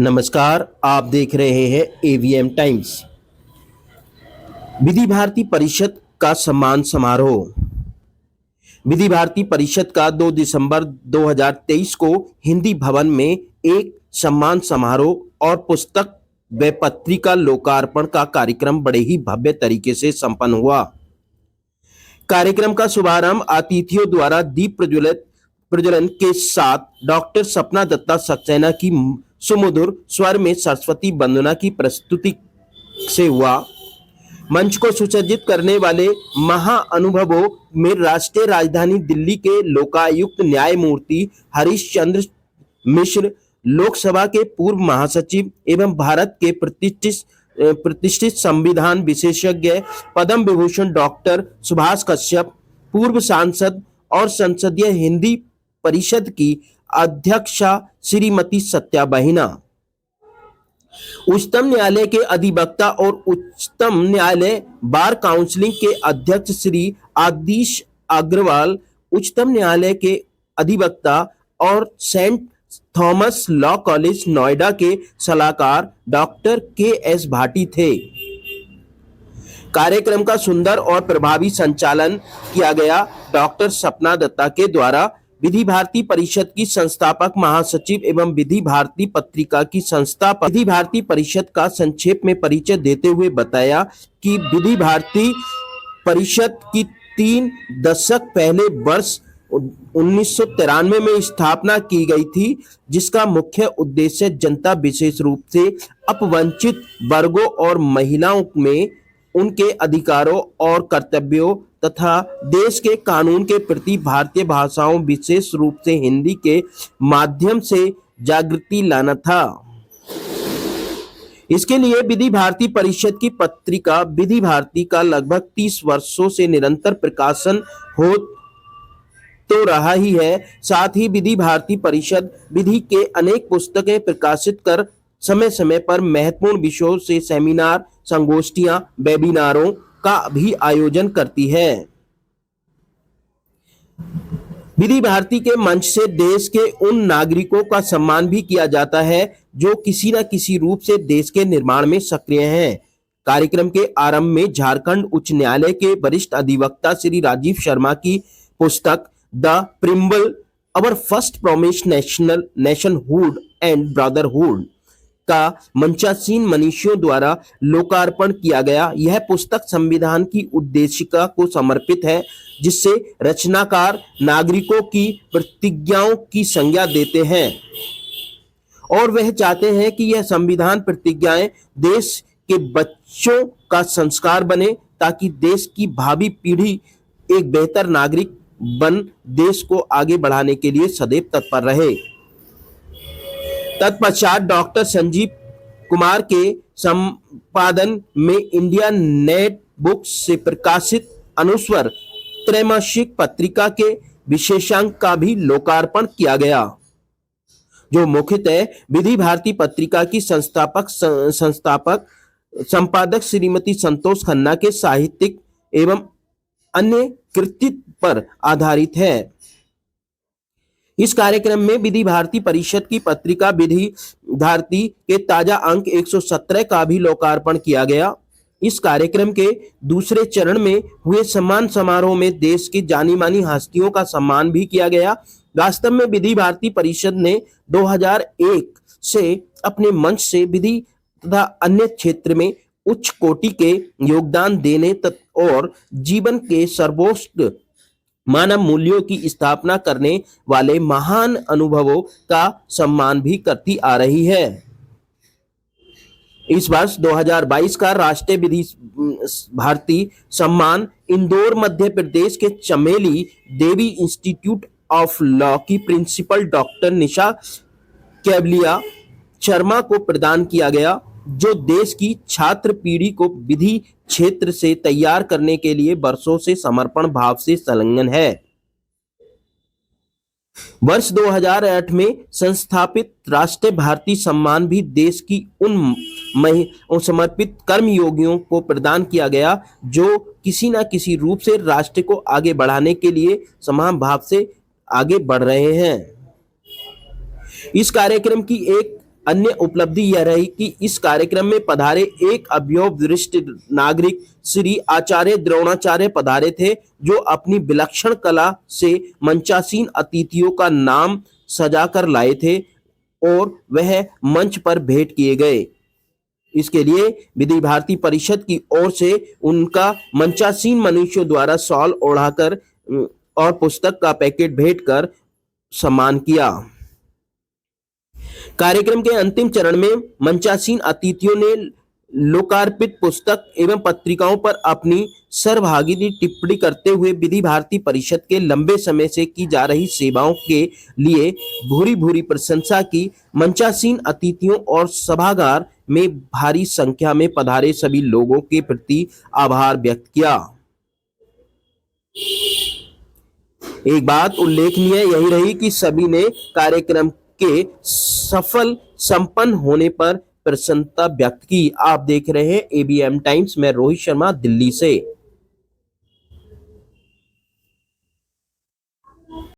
नमस्कार, आप देख रहे हैं एवीएम टाइम्स। विधि भारती परिषद का सम्मान समारोह। विधि भारती परिषद का 2 दिसंबर 2023 को हिंदी भवन में एक सम्मान समारोह और पुस्तक व पत्रिका लोकार्पण का कार्यक्रम बड़े ही भव्य तरीके से संपन्न हुआ। कार्यक्रम का शुभारंभ अतिथियों द्वारा दीप प्रज्वलन के साथ डॉक्टर सपना दत्ता सक्सेना की सुमधुर स्वर में सरस्वती वंदना की प्रस्तुति से हुआ। मंच को सुसज्जित करने वाले महाअनुभवों में राष्ट्रीय राजधानी दिल्ली के लोकायुक्त न्यायमूर्ति हरीश चंद्र मिश्र, लोकसभा के पूर्व महासचिव एवं भारत के प्रतिष्ठित संविधान विशेषज्ञ पद्म विभूषण डॉक्टर सुभाष कश्यप, पूर्व सांसद और संसदीय हिंदी परिषद की अध्यक्षा श्रीमती सत्या बहिना, उच्चतम न्यायालय के अधिवक्ता और उच्चतम न्यायालय बार काउंसिलिंग के अध्यक्ष श्री आदिश अग्रवाल, उच्चतम न्यायालय के अधिवक्ता और Saint Thomas Law College Noida के सलाहकार डॉक्टर के.एस. भाटी थे। कार्यक्रम का सुंदर और प्रभावी संचालन किया गया। डॉक्टर सपना दत्ता के द्वारा विधि भारती परिषद की संस्थापक महासचिव एवं विधि भारती पत्रिका की संस्थापक विधि भारती परिषद का संक्षेप में परिचय देते हुए बताया कि विधि भारती परिषद की 3 दशक पहले वर्ष 1993 में स्थापना की गई थी, जिसका मुख्य उद्देश्य जनता, विशेष रूप से अपवंचित वर्गों और महिलाओं में उनके अधिकारों और कर्तव्यों तथा देश के कानून के प्रति भारतीय भाषाओं, विशेष रूप से हिंदी के माध्यम से जागृति लाना था। इसके लिए विधि भारती परिषद की पत्रिका विधि भारती का लगभग 30 वर्षों से निरंतर प्रकाशन हो तो रहा ही है। साथ ही विधि भारती परिषद विधि के अनेक पुस्तकें प्रकाशित कर समय समय पर महत्वपूर्ण विषयों से सेमिनार, संगोष्ठियां, वेबिनारों का भी आयोजन करती है। विधि भारती के मंच से देश के उन नागरिकों का सम्मान भी किया जाता है जो किसी न किसी रूप से देश के निर्माण में सक्रिय हैं। कार्यक्रम के आरंभ में झारखंड उच्च न्यायालय के वरिष्ठ अधिवक्ता श्री राजीव शर्मा की पुस्तक the preamble our first promise nationhood and brotherhood का मंचासीन मनीषियों द्वारा लोकार्पण किया गया। यह पुस्तक संविधान की उद्देशिका को समर्पित है, जिससे रचनाकार नागरिकों की प्रतिज्ञाओं की संज्ञा देते हैं और वह चाहते हैं कि यह संविधान प्रतिज्ञाएं देश के बच्चों का संस्कार बने, ताकि देश की भावी पीढ़ी एक बेहतर नागरिक बन देश को आगे बढ़ाने के लिए सदैव तत्पर रहे। तत्पश्चात डॉक्टर संजीव कुमार के संपादन में इंडिया नेट बुक्स से प्रकाशित अनुस्वर त्रैमासिक पत्रिका के विशेषांक का भी लोकार्पण किया गया, जो मुख्यतः विधि भारती पत्रिका की संस्थापक संपादक श्रीमती संतोष खन्ना के साहित्यिक एवं अन्य कृतित्व पर आधारित है। इस कार्यक्रम में विधि भारती परिषद की पत्रिका विधि भारती के ताजा अंक 117 का भी लोकार्पण किया गया। इस कार्यक्रम के दूसरे चरण में हुए सम्मान समारोह में देश की जानी मानी हस्तियों का सम्मान भी किया गया। वास्तव में विधि भारती परिषद ने 2001 से अपने मंच से विधि तथा अन्य क्षेत्र में उच्च कोटि के योगदान देने और जीवन के सर्वोच्च मानव मूल्यों की स्थापना करने वाले महान अनुभवों का सम्मान भी करती आ रही है। इस वर्ष 2022 का राष्ट्रीय विधि भारती सम्मान इंदौर मध्य प्रदेश के चमेली देवी इंस्टीट्यूट ऑफ लॉ की प्रिंसिपल डॉक्टर निशा कैवलिया शर्मा को प्रदान किया गया, जो देश की छात्र पीढ़ी को विधि क्षेत्र से तैयार करने के लिए वर्षों से समर्पण भाव से संलग्न है। वर्ष 2008 में संस्थापित राष्ट्रीय भारती सम्मान भी देश की उन समर्पित कर्मयोगियों को प्रदान किया गया, जो किसी न किसी रूप से राष्ट्र को आगे बढ़ाने के लिए समान भाव से आगे बढ़ रहे हैं। इस कार्यक्रम की एक अन्य उपलब्धि यह रही कि इस कार्यक्रम में पधारे एक अभ्योदृष्ट नागरिक श्री आचार्य द्रोणाचार्य पधारे थे, जो अपनी विलक्षण कला से मंचासीन अतिथियों का नाम सजाकर लाए थे और वह मंच पर भेंट किए गए। इसके लिए विधि भारती परिषद की ओर से उनका मंचासीन मनुष्यों द्वारा शॉल ओढ़ाकर और पुस्तक का पैकेट भेंट कर सम्मान किया। कार्यक्रम के अंतिम चरण में मंचासीन अतिथियों ने लोकार्पित पुस्तक एवं पत्रिकाओं पर अपनी सर्वभागिनी टिप्पणी करते हुए विधि भारती परिषद के लंबे समय से की जा रही सेवाओं के लिए भूरी भूरी प्रशंसा की। मंचासीन अतिथियों और सभागार में भारी संख्या में पधारे सभी लोगों के प्रति आभार व्यक्त किया। एक बात उल्लेखनीय यही रही कि सभी ने कार्यक्रम के सफल संपन्न होने पर प्रसन्नता व्यक्त की। आप देख रहे हैं एबीएम टाइम्स, मैं रोहित शर्मा दिल्ली से।